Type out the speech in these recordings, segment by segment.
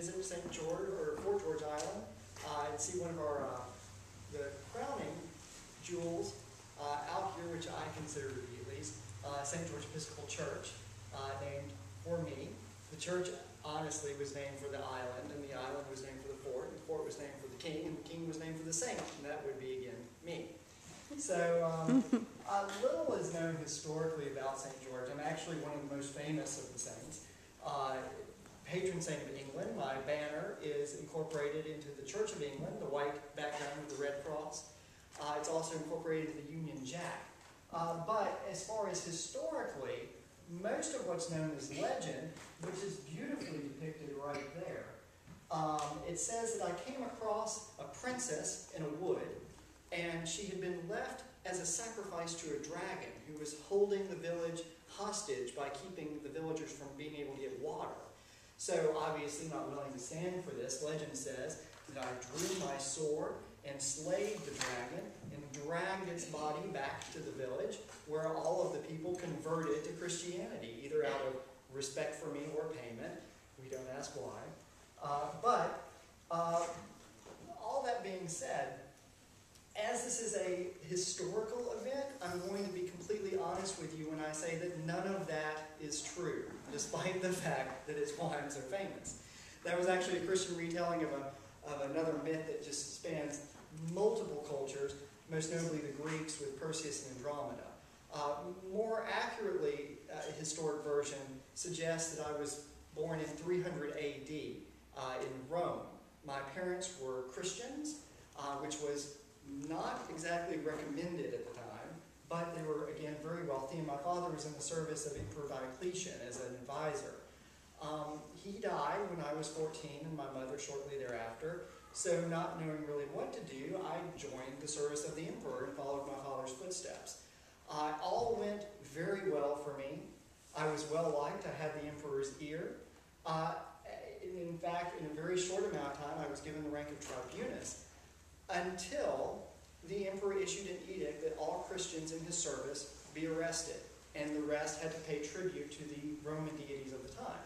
visit St. George or Fort George Island and see one of our the crowning jewels out here, which I consider to be at least St. George Episcopal Church, named for me. The church honestly was named for the island, and the island was named for the fort was named for the king, and the king was named for the saint, and that would be again me. So little is known historically about St. George. I'm actually one of the most famous of the saints. Patron saint of England. My banner is incorporated into the Church of England, the white background with the red cross. It's also incorporated into the Union Jack. But as far as historically, most of what's known as legend, which is beautifully depicted right there, it says that I came across a princess in a wood, and she had been left as a sacrifice to a dragon who was holding the village hostage by keeping the villagers from being able to get water. So, obviously not willing to stand for this, legend says that I drew my sword and slayed the dragon and dragged its body back to the village, where all of the people converted to Christianity, either out of respect for me or payment. We don't ask why. But all that being said, as this is a historical event, I'm going to be completely honest with you when I say that none of that is true, despite the fact that it's why I'm so famous. That was actually a Christian retelling of another myth that just spans multiple cultures, most notably the Greeks with Perseus and Andromeda. More accurately, a historic version suggests that I was born in 300 AD in Rome. My parents were Christians, which was not exactly recommended at the time, but they were, again, very wealthy, and my father was in the service of Emperor Diocletian as an advisor. He died when I was 14, and my mother shortly thereafter, so not knowing really what to do, I joined the service of the emperor and followed my father's footsteps. All went very well for me. I was well liked. I had the emperor's ear. In fact, in a very short amount of time, I was given the rank of tribunus, until the emperor issued an edict that all Christians in his service be arrested, and the rest had to pay tribute to the Roman deities of the time.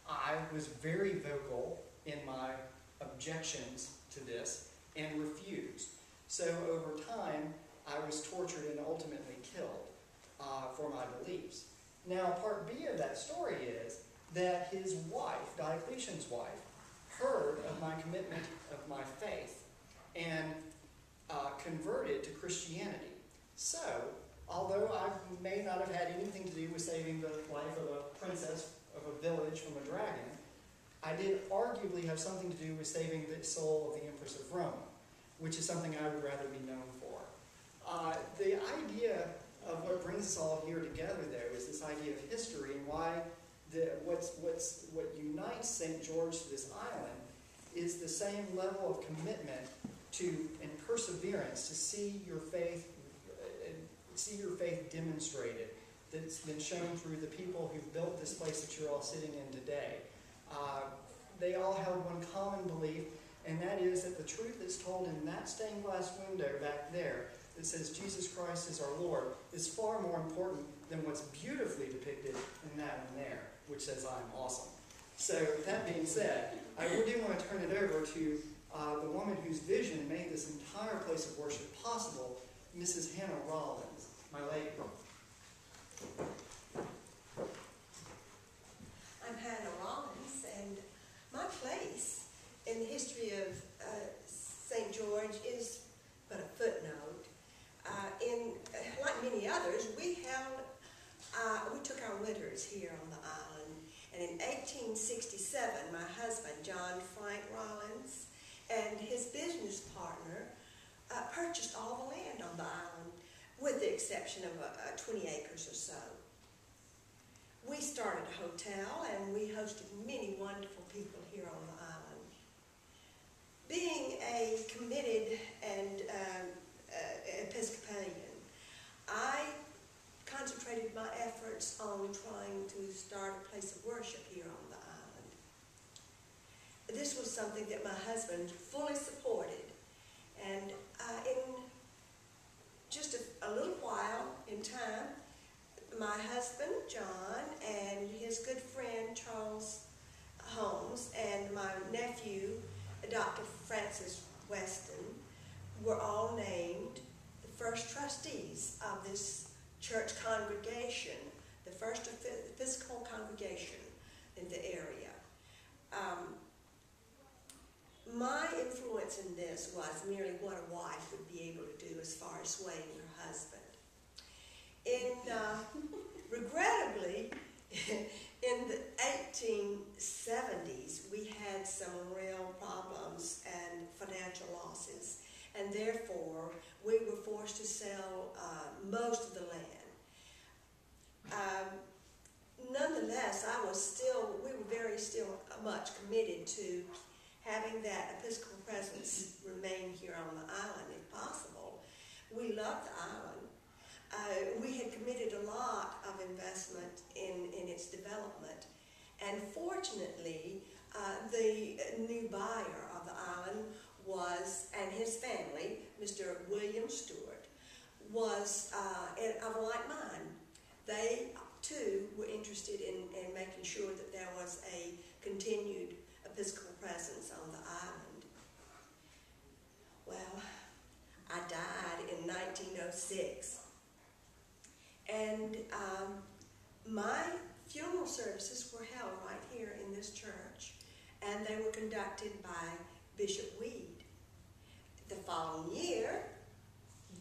I was very vocal in my objections to this and refused. So over time, I was tortured and ultimately killed for my beliefs. Now, part B of that story is that his wife, Diocletian's wife, heard of my commitment of my faith and converted to Christianity. So, although I may not have had anything to do with saving the life of a princess of a village from a dragon, I did arguably have something to do with saving the soul of the Empress of Rome, which is something I would rather be known for. The idea of what brings us all here together, though, is this idea of history and why what unites St. George to this island is the same level of commitment to and perseverance to see your faith demonstrated, that's been shown through the people who've built this place that you're all sitting in today. They all held one common belief, and that is that the truth that's told in that stained glass window back there that says Jesus Christ is our Lord is far more important than what's beautifully depicted in that one there, which says I'm awesome. So with that being said, I do want to turn it over to the woman whose vision made this entire place of worship possible, Mrs. Hannah Rollins, my lady. I'm Hannah Rollins, and my place in the history of St. George is but a footnote. Like many others, we took our winters here on the island, and in 1867, my husband, John Frank Rollins, and his business partner purchased all the land on the island, with the exception of 20 acres or so. We started a hotel, and we hosted many wonderful people here on the island. Being a committed and Episcopalian, I concentrated my efforts on trying to start a place of worship here on the island. This was something that my husband fully supported, and in just a little while in time, my husband, John, and his good friend, Charles Holmes and my nephew, Dr. Francis Weston, were all named the first trustees of this church congregation, the first Episcopal congregation in the area. My influence in this was merely what a wife would be able to do as far as swaying her husband. Regrettably, in the 1870s, we had some real problems and financial losses, and therefore we were forced to sell most of the land. Nonetheless, we were very much committed to having that Episcopal presence remain here on the island if possible. We loved the island. We had committed a lot of investment in its development, and fortunately, the new buyer of the island and his family, Mr. William Stewart, was of a like mind. They too were interested in making sure that there was a continued Episcopal presence on the island. Well, I died in 1906. And my funeral services were held right here in this church, and they were conducted by Bishop Weed. The following year,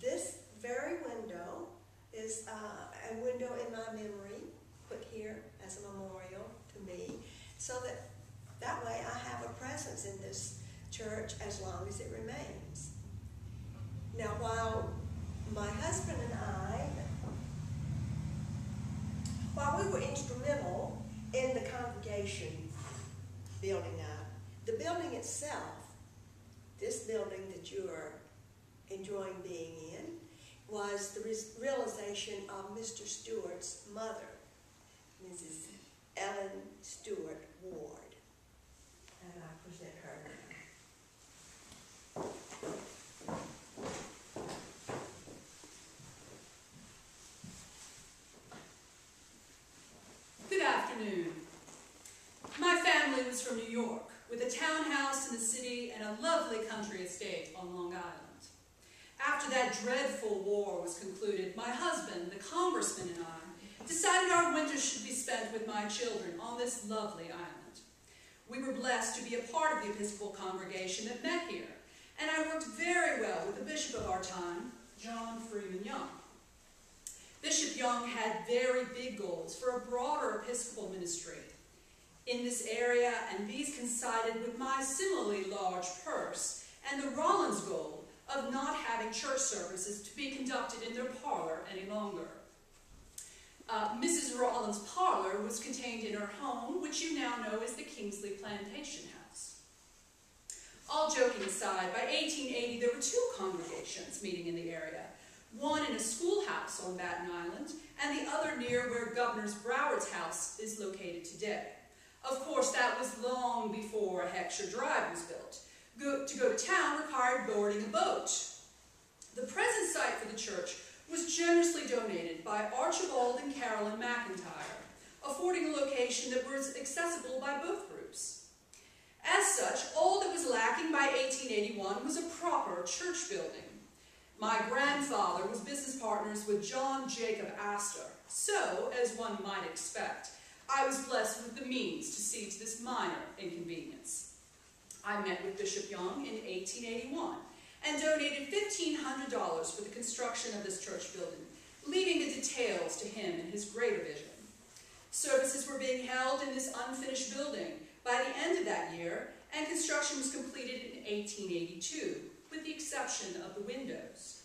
this very window is a window in my memory, put here as a memorial to me, so that way I have a presence in this church as long as it remains. Now, while my husband and while we were instrumental in the congregation building up, the building itself, this building that you are enjoying being in, was the realization of Mr. Stewart's mother, Mrs. Ellen Stewart Ward. And I present her now. Good afternoon. My family was from New York, with a townhouse in the city and a lovely country estate on Long Island. After that dreadful war was concluded, my husband, the congressman, and I decided our winters should be spent with my children on this lovely island. We were blessed to be a part of the Episcopal congregation that met here, and I worked very well with the bishop of our time, John Freeman Young. Bishop Young had very big goals for a broader Episcopal ministry in this area, and these coincided with my similarly large purse and the Rollins goal of not having church services to be conducted in their parlor any longer. Mrs. Rollins' parlor was contained in her home, which you now know as the Kingsley Plantation House. All joking aside, by 1880 there were two congregations meeting in the area, one in a schoolhouse on Batten Island, and the other near where Governor Broward's house is located today. Of course, that was long before a Heckscher Drive was built. To go to town required boarding a boat. The present site for the church was generously donated by Archibald and Carolyn McIntyre, affording a location that was accessible by both groups. As such, all that was lacking by 1881 was a proper church building. My grandfather was business partners with John Jacob Astor, so, as one might expect, I was blessed with the means to see to this minor inconvenience. I met with Bishop Young in 1881 and donated $1,500 for the construction of this church building, leaving the details to him and his greater vision. Services were being held in this unfinished building by the end of that year, and construction was completed in 1882, with the exception of the windows.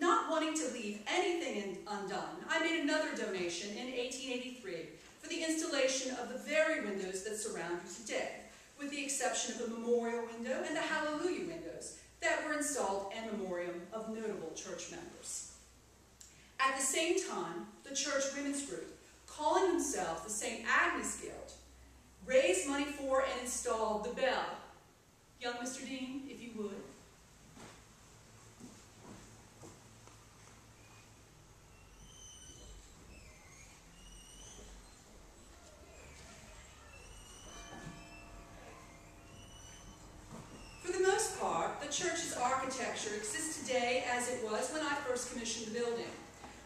Not wanting to leave anything undone, I made another donation in 1883 for the installation of the very windows that surround you today, with the exception of the memorial window and the hallelujah windows that were installed in memoriam of notable church members. At the same time, the church women's group, calling themselves the St. Agnes Guild, raised money for and installed the bell. Young Mr. Dean, if you would. architecture exists today as it was when I first commissioned the building.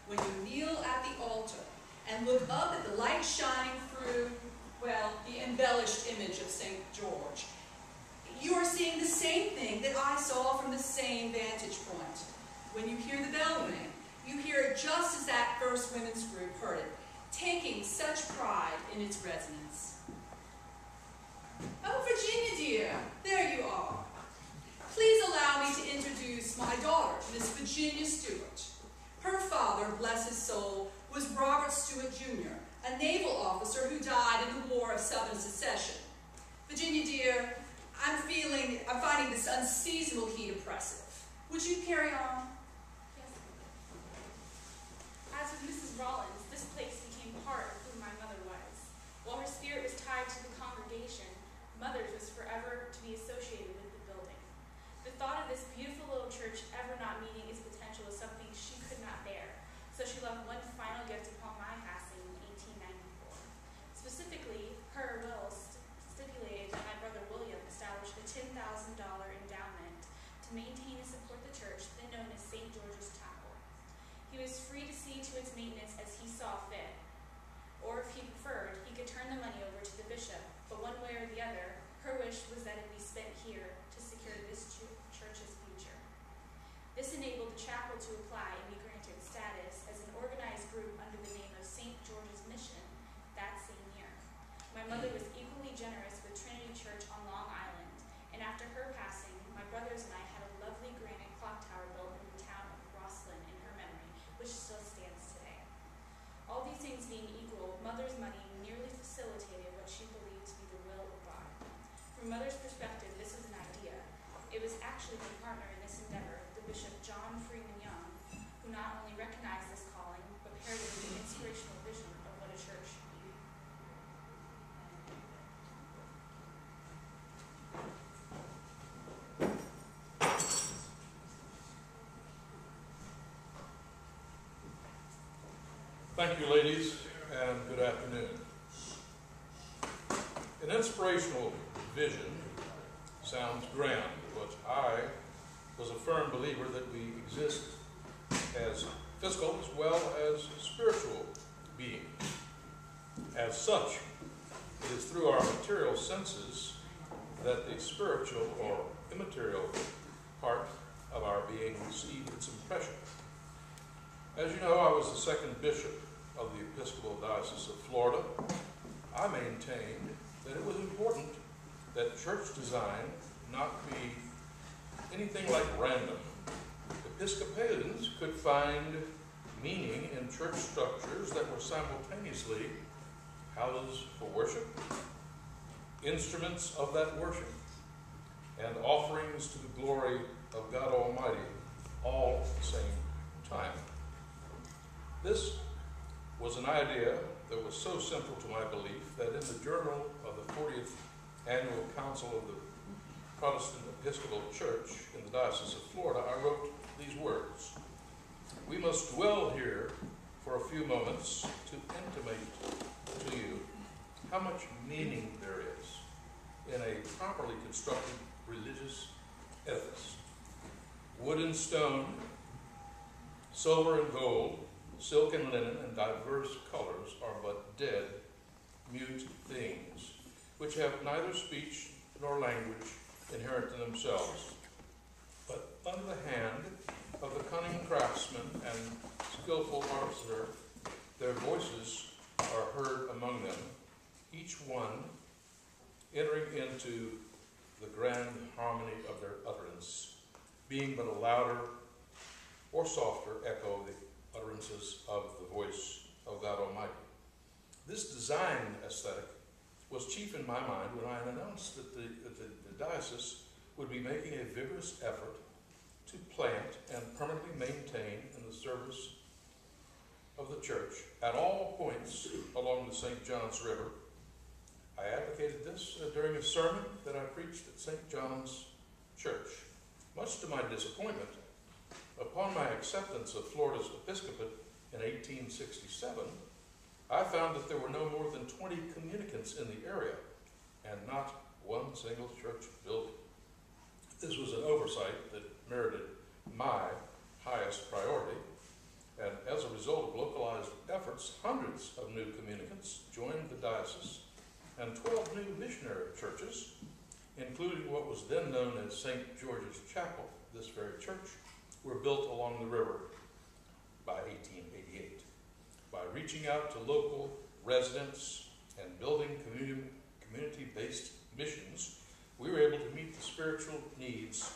When you kneel at the altar and look up at the light shining through, well, the embellished image of St. George, you are seeing the same thing that I saw from the same vantage point. When you hear the bell ring, you hear it just as that first women's group heard it, taking such pride in its resonance. Oh, Virginia dear, there you are. Please allow me to introduce my daughter, Miss Virginia Stewart. Her father, bless his soul, was Robert Stewart, Jr., a naval officer who died in the War of Southern Secession. Virginia dear, I'm finding this unseasonable heat oppressive. Would you carry on? Yes. As with Mrs. Rollins, this place became part of who my mother was. While her spirit was tied to the congregation, Mother's was forever to be associated with the building. The thought of this beautiful little church ever not meeting its potential was something she could not bear, so she left one final gift upon my passing in 1894. Specifically, her will stipulated that my brother William establish a $10,000 endowment to maintain and support the church then known as St. George's Chapel. He was free to see to its maintenance as he saw fit, or if he preferred, he could turn the money over to the bishop, but one way or the other, her wish was that it be spent here to secure this church's future. This enabled the chapel to apply and be granted status as an organized group under the name of St. George's Mission that same year. My mother was equally generous with Trinity Church on Long Island, and after her passing, my brothers and I had a lovely granite clock tower built in the town of Rosslyn in her memory, which still stands today. All these things being equal, Mother's money nearly facilitated what she believed to be the will of God. From Mother's perspective, this was an idea. It was actually her partner in this endeavor, the Bishop John Freeman Young, who not only recognized this calling, but paired it with an inspirational vision of what a church should be. Thank you, ladies, and good afternoon. An inspirational vision sounds grand, but I was a firm believer that we exist as physical as well as spiritual beings. As such, it is through our material senses that the spiritual or immaterial part of our being received its impression. As you know, I was the second bishop of the Episcopal Diocese of Florida. I maintained that it was important that church design not be anything like random. Episcopalians could find meaning in church structures that were simultaneously houses for worship, instruments of that worship, and offerings to the glory of God Almighty, all at the same time. This was an idea that was so central to my belief that in the journal of the 40th Annual Council of the Protestant Episcopal Church in the Diocese of Florida, I wrote these words: "We must dwell here for a few moments to intimate to you how much meaning there is in a properly constructed religious edifice. Wood and stone, silver and gold, silk and linen, and diverse colors are but dead, mute things, which have neither speech nor language inherent in themselves. But under the hand of the cunning craftsman and skillful artificer, their voices are heard among them, each one entering into the grand harmony of their utterance, being but a louder or softer echo of the utterances of the voice of God Almighty." This design aesthetic was chief in my mind when I announced that the diocese would be making a vigorous effort to plant and permanently maintain in the service of the church at all points along the St. John's River. I advocated this during a sermon that I preached at St. John's Church. Much to my disappointment, upon my acceptance of Florida's episcopate in 1867, I found that there were no more than 20 communicants in the area and not one single church building. This was an oversight that merited my highest priority, and as a result of localized efforts, hundreds of new communicants joined the diocese, and 12 new missionary churches, including what was then known as St. George's Chapel, this very church, were built along the river by 1888. By reaching out to local residents and building community-based missions, we were able to meet the spiritual needs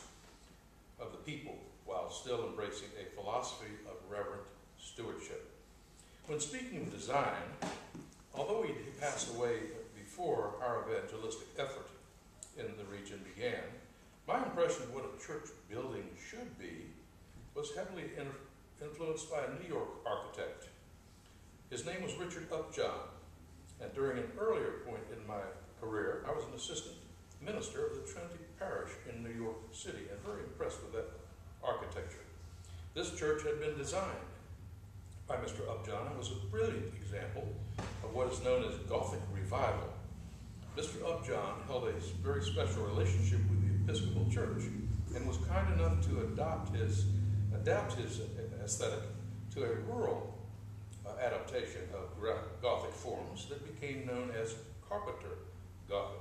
of the people while still embracing a philosophy of reverent stewardship. When speaking of design, although he passed away before our evangelistic effort in the region began, my impression of what a church building should be was heavily influenced by a New York architect. His name was Richard Upjohn, and during an earlier point in my career, I was an assistant minister of the Trinity Parish in New York City, and very impressed with that architecture. This church had been designed by Mr. Upjohn and was a brilliant example of what is known as Gothic revival. Mr. Upjohn held a very special relationship with the Episcopal Church and was kind enough to adapt his aesthetic to a rural adaptation of Gothic forms that became known as Carpenter Gothic.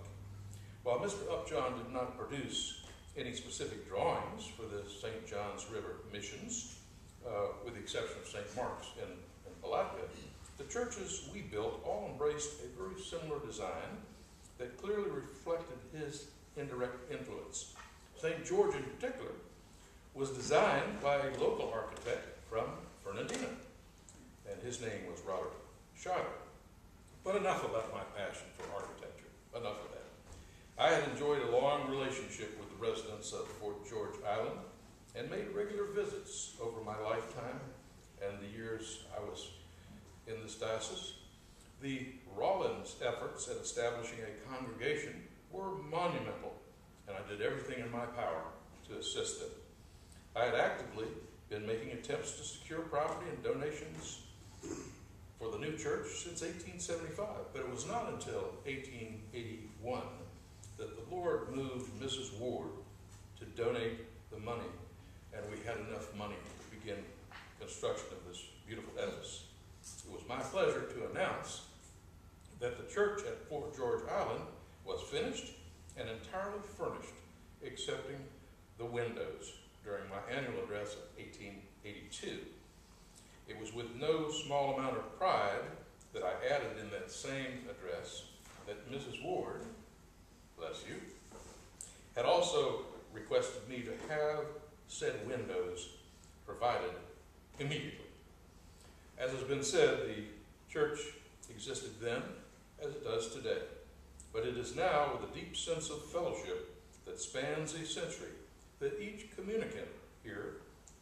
While Mr. Upjohn did not produce any specific drawings for the St. John's River missions, with the exception of St. Mark's in Palatka, the churches we built all embraced a very similar design that clearly reflected his indirect influence. St. George in particular was designed by a local architect from Fernandina, and his name was Robert Schuyler. But enough about my passion for architecture, enough of that. I had enjoyed a long relationship with the residents of Fort George Island and made regular visits over my lifetime and the years I was in this diocese. The Rollins efforts at establishing a congregation were monumental, and I did everything in my power to assist them. I had actively been making attempts to secure property and donations for the new church since 1875, but it was not until 1881 that the Lord moved Mrs. Ward to donate the money, and we had enough money to begin construction of this beautiful edifice. It was my pleasure to announce that the church at Fort George Island was finished and entirely furnished, excepting the windows, during my annual address of 1882. It was with no small amount of pride that I added in that same address that Mrs. Ward, bless you, had also requested me to have said windows provided immediately. As has been said, the church existed then as it does today, but it is now with a deep sense of fellowship that spans a century that each communicant here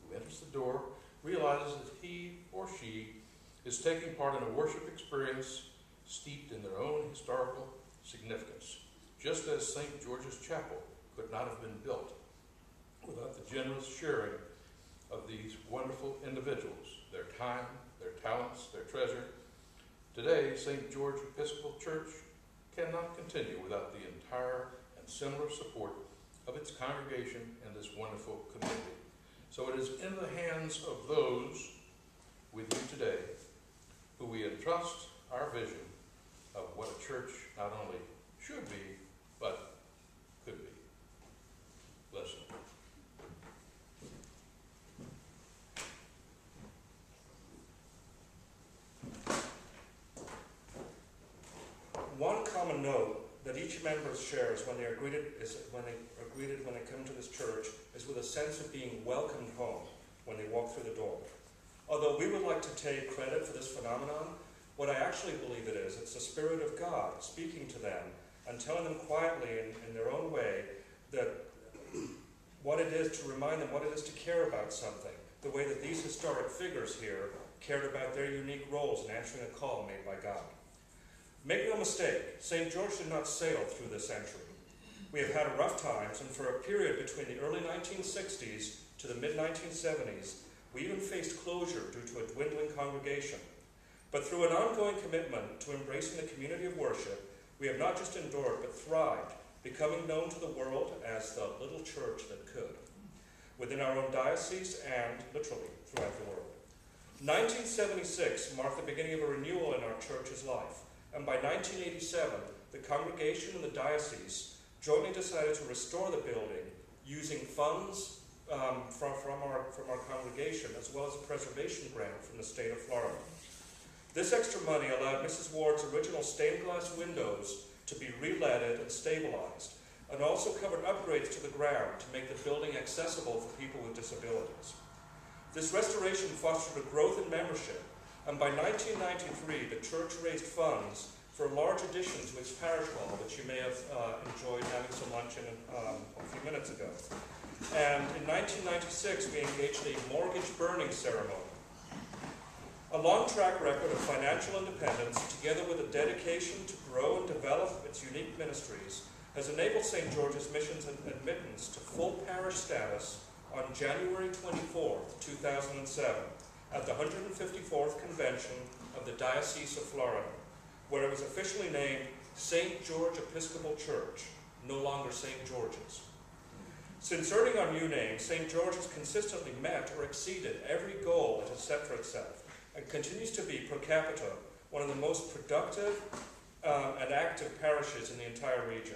who enters the door realizes that he or she is taking part in a worship experience steeped in their own historical significance, just as St. George's Chapel could not have been built without the generous sharing of these wonderful individuals, their time, their talents, their treasure. Today, St. George Episcopal Church cannot continue without the entire and similar support of its congregation and this wonderful community. So it is in the hands of those with you today who we entrust our vision of what a church not only should be, but could be. Bless you. One common note that each member shares when they are greeted when they come to this church is with a sense of being welcomed home when they walk through the door. Although we would like to take credit for this phenomenon, what I actually believe it is, it's the Spirit of God speaking to them and telling them quietly in their own way that what it is to remind them what it is to care about something, the way that these historic figures here cared about their unique roles in answering a call made by God. Make no mistake, St. George did not sail through this century. We have had rough times, and for a period between the early 1960s to the mid-1970s, we even faced closure due to a dwindling congregation. But through an ongoing commitment to embracing the community of worship, we have not just endured, but thrived becoming known to the world as the little church that could, within our own diocese and literally throughout the world. 1976 marked the beginning of a renewal in our church's life, and by 1987, the congregation and the diocese jointly decided to restore the building using funds from our congregation, as well as a preservation grant from the state of Florida. This extra money allowed Mrs. Ward's original stained glass windows to be re-leaded and stabilized, and also covered upgrades to the ground to make the building accessible for people with disabilities. This restoration fostered a growth in membership, and by 1993, the church raised funds for a large addition to its parish hall, which you may have enjoyed having some lunch in a few minutes ago. And in 1996, we engaged in a mortgage burning ceremony. A long track record of financial independence, together with a dedication to grow and develop its unique ministries, has enabled St. George's Missions admittance to full parish status on January 24th, 2007, at the 154th Convention of the Diocese of Florida, where it was officially named St. George Episcopal Church, no longer St. George's. Since earning our new name, St. George has consistently met or exceeded every goal it has set for itself, and continues to be, per capita, one of the most productive and active parishes in the entire region.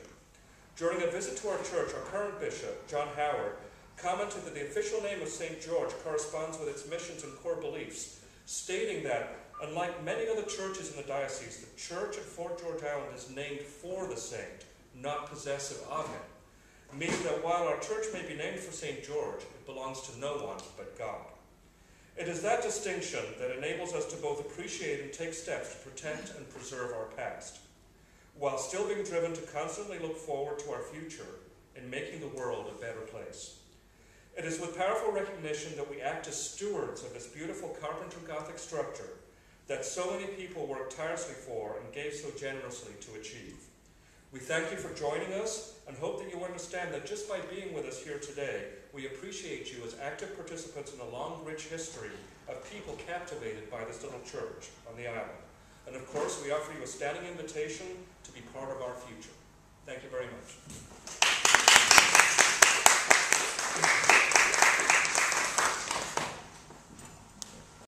During a visit to our church, our current bishop, John Howard, commented that the official name of St. George corresponds with its missions and core beliefs, stating that, unlike many other churches in the diocese, the church at Fort George Island is named for the saint, not possessive of him, meaning that while our church may be named for St. George, it belongs to no one but God. It is that distinction that enables us to both appreciate and take steps to protect and preserve our past, while still being driven to constantly look forward to our future in making the world a better place. It is with powerful recognition that we act as stewards of this beautiful carpenter Gothic structure that so many people worked tirelessly for and gave so generously to achieve. We thank you for joining us and hope that you understand that just by being with us here today, we appreciate you as active participants in a long, rich history of people captivated by this little church on the island. And of course, we offer you a standing invitation to be part of our future. Thank you very much.